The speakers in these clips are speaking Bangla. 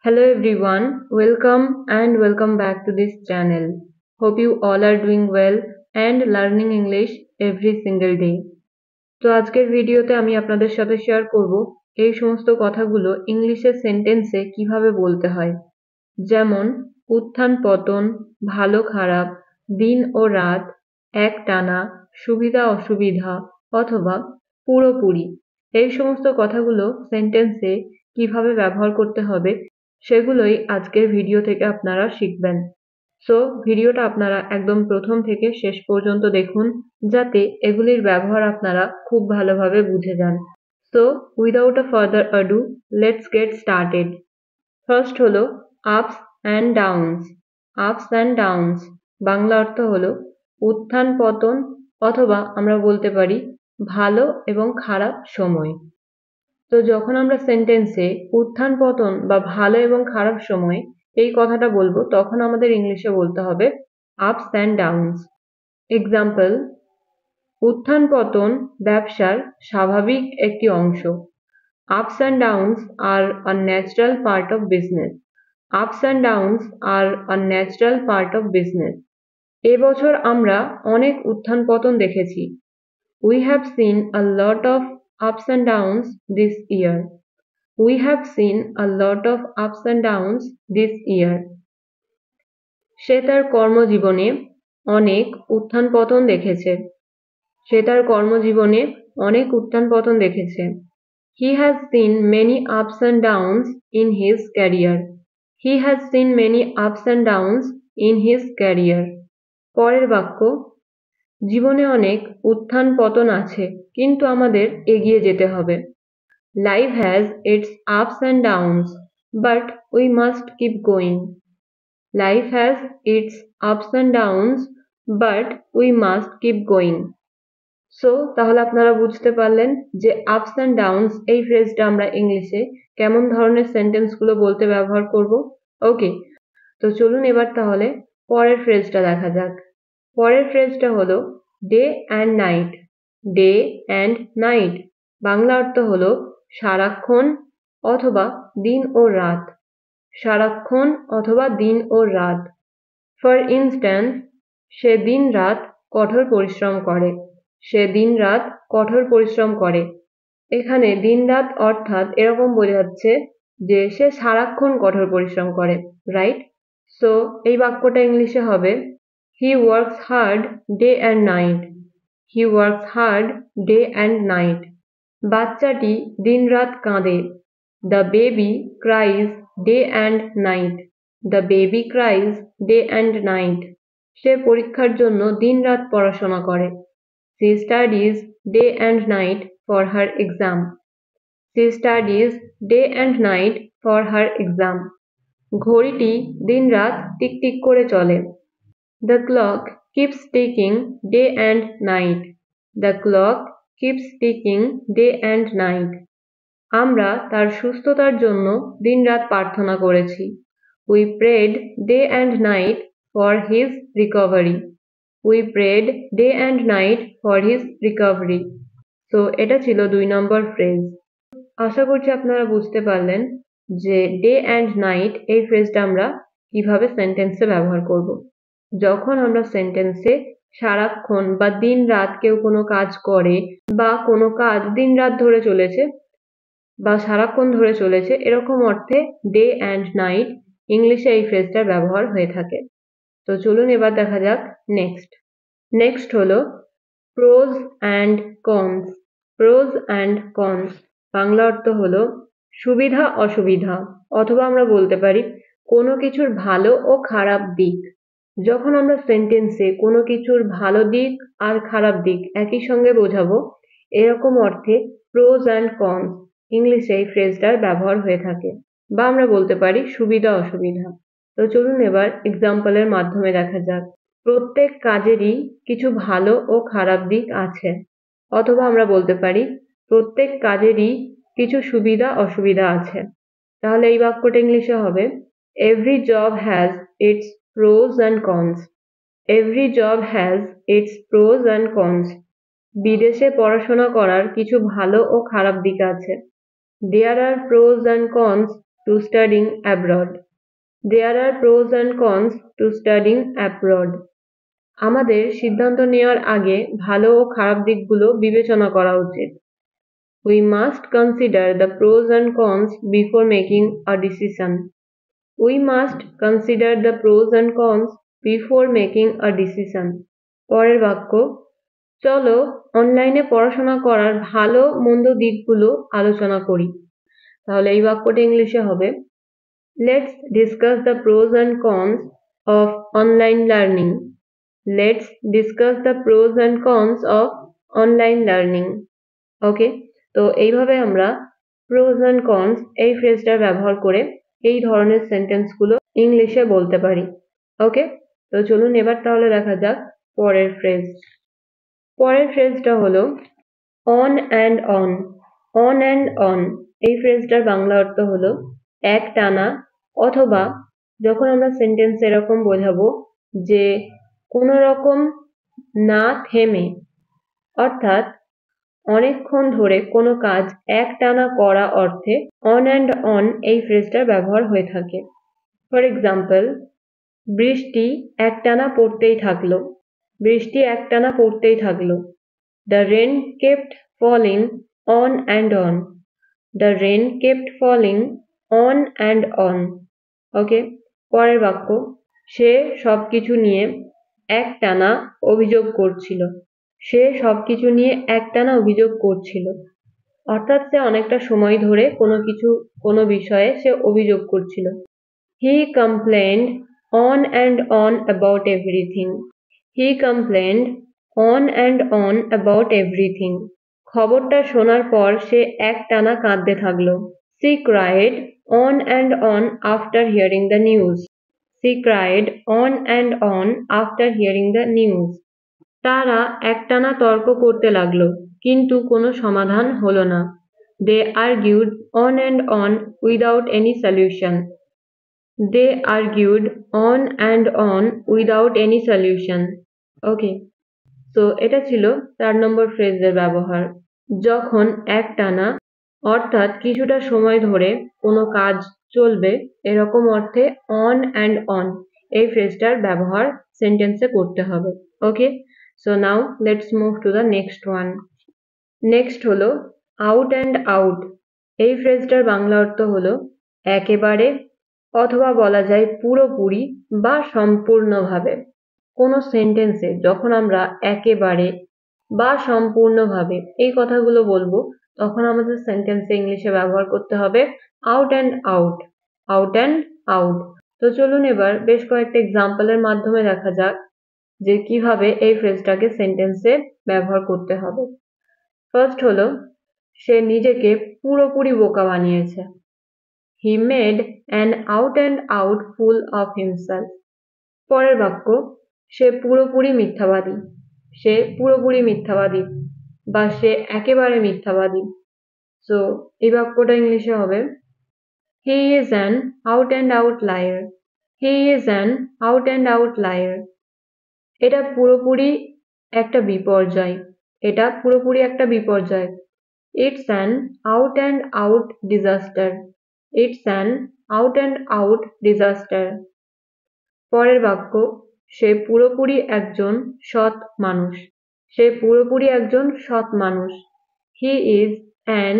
Hello everyone, welcome back to this channel. Hope you all are doing well and learning English every single day. তো আজকের ভিডিওতে আমি আপনাদের সাথে শেয়ার করব এই সমস্ত কথাগুলো ইংলিশের সেন্টেন্সে কিভাবে বলতে হয়। যেমন উত্থান পতন, ভালো খারাপ, দিন ও রাত, একটানা, সুবিধা অসুবিধা অথবা পুরোপুরি। এই সমস্ত কথাগুলো সেন্টেন্সে কিভাবে ব্যবহার করতে হবে সেগুলোই আজকের ভিডিও থেকে আপনারা শিখবেন। সো ভিডিওটা আপনারা একদম প্রথম থেকে শেষ পর্যন্ত দেখুন যাতে এগুলির ব্যবহার আপনারা খুব ভালোভাবে বুঝে যান। So without a further ado, let's get started. First হলো ups and downs. Ups and downs Bangla অর্থ হলো উত্থান পতন অথবা আমরা বলতে পারি ভালো এবং খারাপ সময়। তো যখন আমরা সেন্টেন্সে উত্থান পতন বা ভালো এবং খারাপ সময় এই কথাটা বলবো তখন আমাদের ইংলিশে বলতে হবে আপস অ্যান্ড ডাউনস। এক্সাম্পল, উত্থান পতন ব্যবসার স্বাভাবিক একটি অংশ। Ups and downs are a natural part of business. Ups and downs are a natural part of business. এবছর আমরা অনেক উত্থান পতন দেখেছি। We have seen a lot of ups and downs this year. We have seen a lot of ups and downs this year. সে তার কর্মজীবনে অনেক উত্থান পতন দেখেছে। সে তার কর্মজীবনে অনেক উত্থান পতন দেখেছে। He has seen many ups and downs in his career. He has seen many ups and downs in his career. পরের বাক্য, জীবনে অনেক উত্থান পতন আছে কিন্তু আমাদের এগিয়ে যেতে হবে। Life has its ups and downs, but we must keep going. Life has its ups and downs, but we must keep going. So তাহলে আপনারা বুঝতে পারলেন যে আপস অ্যান্ড ডাউনস এই ফ্রেজটা আমরা ইংলিশে কেমন ধরনের সেন্টেন্সগুলো বলতে ব্যবহার করব। ওকে, তো চলুন এবার তাহলে পরের ফ্রেজটা দেখা যাক। পরের ফ্রেজটা হলো day and night. Day and night Bangla অর্থ হলো সারাক্ষণ অথবা দিন ও রাত। সারাক্ষণ অথবা দিন ও রাত। ফর ইনস্ট্যান্স, সে দিন রাত কঠোর পরিশ্রম করে। সে দিন রাত কঠোর পরিশ্রম করে। এখানে দিন রাত অর্থাৎ এরকম বোঝাচ্ছে যে সে সারাক্ষণ কঠোর পরিশ্রম করে, রাইট? সো এই বাক্যটা ইংলিশে হবে he works hard day and night. He works hard day and night. বাচ্চাটি দিন রাত কাঁদে। The baby cries day and night. The baby cries day and night. সে পরীক্ষার জন্য দিন রাত পড়াশোনা করে। She studies day and night for her exam. She studies day and night for her exam. ঘড়িটি দিন রাত টিকটিক করে চলে। The clock keeps ticking day and night. The clock keeps ticking day and night. আমরা তার সুস্থতার জন্য দিন রাত প্রার্থনা করেছি। We prayed day and night for his recovery. We prayed day and night for his recovery. So এটা ছিল 2 নম্বর ফ্রেজ। আশা করছি আপনারা বুঝতে পারলেন যে ডে অ্যান্ড নাইট এই ফ্রেজটা আমরা কিভাবে সেন্টেন্সে ব্যবহার করব। যখন আমরা সেন্টেন্সে সারাক্ষণ বা দিন রাত কেউ কোনো কাজ করে বা কোনো কাজ দিন রাত ধরে চলেছে বা সারাক্ষণ ধরে চলেছে এরকম অর্থে ডে অ্যান্ড নাইট ইংলিশে এই ফ্রেজটার ব্যবহার হয়ে থাকে। তো চলুন এবার দেখা যাক নেক্সট। নেক্সট হলো pros and cons. Pros and cons Bangla অর্থ হলো সুবিধা অসুবিধা অথবা আমরা বলতে পারি কোনো কিছুর ভালো ও খারাপ দিক। যখন আমরা সেন্টেন্সে কোনো কিছুর ভালো দিক আর খারাপ দিক একই সঙ্গে বোঝাবো এরকম অর্থে প্রোজ অ্যান্ড কনস ইংলিশে এই ফ্রেজটার ব্যবহার হয়ে থাকে বা আমরা বলতে পারি সুবিধা অসুবিধা। তো চলুন এবার এক্সাম্পলের মাধ্যমে দেখা যাক। প্রত্যেক কাজেরই কিছু ভালো ও খারাপ দিক আছে অথবা আমরা বলতে পারি প্রত্যেক কাজেরই কিছু সুবিধা অসুবিধা আছে। তাহলে এই বাক্যটা ইংলিশে হবে every job has its pros and cons. Every job has its pros and cons. বিদেশে পড়াশোনা করার কিছু ভালো ও খারাপ দিক আছে। There are pros and cons to studying abroad. There are pros and cons to studying abroad. আমাদের সিদ্ধান্ত নেওয়ার আগে ভালো ও খারাপ দিকগুলো বিবেচনা করা উচিত। We must consider the pros and cons before making a decision. We must consider the pros and cons before making a decision. পরের বাক্য, চলো অনলাইনে পড়াশোনা করার ভালো মন্দ দিকগুলো আলোচনা করি। তাহলে এই বাক্যটা ইংলিশে হবে, Let's discuss the pros and cons of online learning. Let's discuss the pros and cons of online learning. ওকে, তো এইভাবে আমরা pros and cons এই ফ্রেজটা ব্যবহার করে এই ধরনের সেন্টেন্সগুলো ইংলিশে বলতে পারি। ওকে, তো চলুন এবার তাহলে দেখা যাক পরের ফ্রেজ। পরের ফ্রেজটা হলো on and on. On and on এই ফ্রেজটার বাংলা অর্থ হলো এক টানা, অথবা যখন আমরা সেন্টেন্স এরকম বোঝাবো যে কোনো রকম না থেমে, অর্থাৎ অনেকক্ষণ ধরে কোনো কাজ একটানা করা অর্থে অন অ্যান্ড অন এই ফ্রেজটার ব্যবহার হয়ে থাকে। ফর এক্সাম্পল, বৃষ্টি একটানা পড়তেই থাকলো। বৃষ্টি একটানা পড়তেই থাকলো। The rain kept falling on and on. The rain kept falling on and on. ওকে, পরের বাক্য, সে সবকিছু নিয়ে একটানা অভিযোগ করছিল। সে সবকিছু নিয়ে একটানা অভিযোগ করছিল, অর্থাৎ সে অনেকটা সময় ধরে কোনো বিষয়ে সে অভিযোগ করছিল। He complained on and on about everything. He complained on and on about everything. খবরটা শোনার পর সে একটানা কাঁদতে থাকলো। She cried on and on after hearing the news. She cried on and on after hearing the news. তারা একটানা তর্ক করতে লাগলো, কিন্তু কোনো সমাধান হলো না। They argued on and on without any solution. They argued on and on without any solution. ওকে, তো এটা ছিল 4 নম্বর ফ্রেজের ব্যবহার। যখন একটানা, অর্থাৎ কিছুটা সময় ধরে কোনো কাজ চলবে, এরকম অর্থে অন অ্যান্ড অন এই ফ্রেজটার ব্যবহার সেন্টেন্সে করতে হবে। Okay, so now let's move to the next one. Next হলো আউট অ্যান্ড আউট। এই ফ্রেজটার বাংলা অর্থ হলো একেবারে, অথবা বলা যায় পুরোপুরি বা সম্পূর্ণভাবে। কোনো সেন্টেন্সে যখন আমরা একেবারে বা সম্পূর্ণভাবে এই কথাগুলো বলবো, তখন আমাদের সেন্টেন্সে ইংলিশে ব্যবহার করতে হবে out and out. Out and out. তো চলুন এবার বেশ কয়েকটা এক্সাম্পলের মাধ্যমে দেখা যাক যে কিভাবে এই ফ্রেজটাকে সেন্টেন্সে ব্যবহার করতে হবে। ফার্স্ট হলো, সে নিজেকে পুরোপুরি বোকা বানিয়েছে। He made an out and out fool of himself. পরের বাক্য, সে পুরোপুরি মিথ্যাবাদী। সে পুরোপুরি মিথ্যাবাদী বা সে একেবারে মিথ্যাবাদী। সো এই বাক্যটা ইংলিশে হবে, He is an out and out liar. He is an out and out liar. এটা পুরোপুরি একটা বিপর্যয়। এটা পুরোপুরি একটা বিপর্যয়। It's an out and out disaster. It's an out and out disaster. পরের বাক্য, সে পুরোপুরি একজন সৎ মানুষ। সে পুরোপুরি একজন সৎ মানুষ। He is an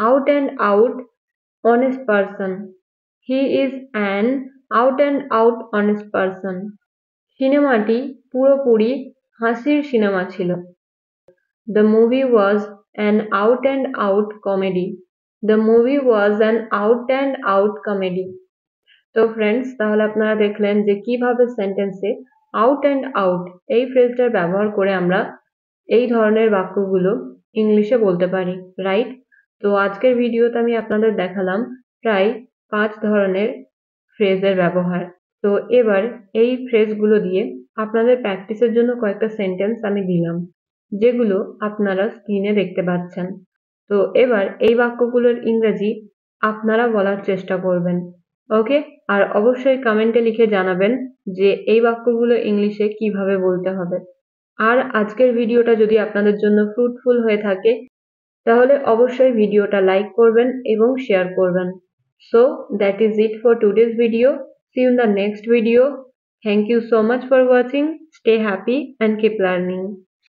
out and out honest person. He is an out and out honest person. সিনেমাটি পুরোপুরি হাসির সিনেমা ছিল। The movie was an out and out comedy. The movie was an out and out comedy. তো ফ্রেন্ডস, তাহলে আপনারা দেখলেন যে কিভাবে সেন্টেন্সে আউট অ্যান্ড আউট এই ফ্রেজটার ব্যবহার করে আমরা এই ধরনের বাক্যগুলো ইংলিশে বলতে পারি, রাইট? তো আজকের ভিডিওতে আমি আপনাদের দেখালাম প্রায় 5 ধরনের ফ্রেজের ব্যবহার। তো এবার এই ফ্রেজগুলো দিয়ে আপনাদের প্র্যাকটিসের জন্য কয়েকটা সেন্টেন্স আমি দিলাম, যেগুলো আপনারা স্ক্রিনে দেখতে পাচ্ছেন। তো এবার এই বাক্যগুলোর ইংরেজি আপনারা বলার চেষ্টা করবেন। ওকে, আর অবশ্যই কমেন্টে লিখে জানাবেন যে এই বাক্যগুলো ইংলিশে কিভাবে বলতে হবে। আর আজকের ভিডিওটা যদি আপনাদের জন্য ফ্রুটফুল হয়ে থাকে, তাহলে অবশ্যই ভিডিওটা লাইক করবেন এবং শেয়ার করবেন। So that is it for today's video. See you in the next video. Thank you so much for watching. Stay happy and keep learning.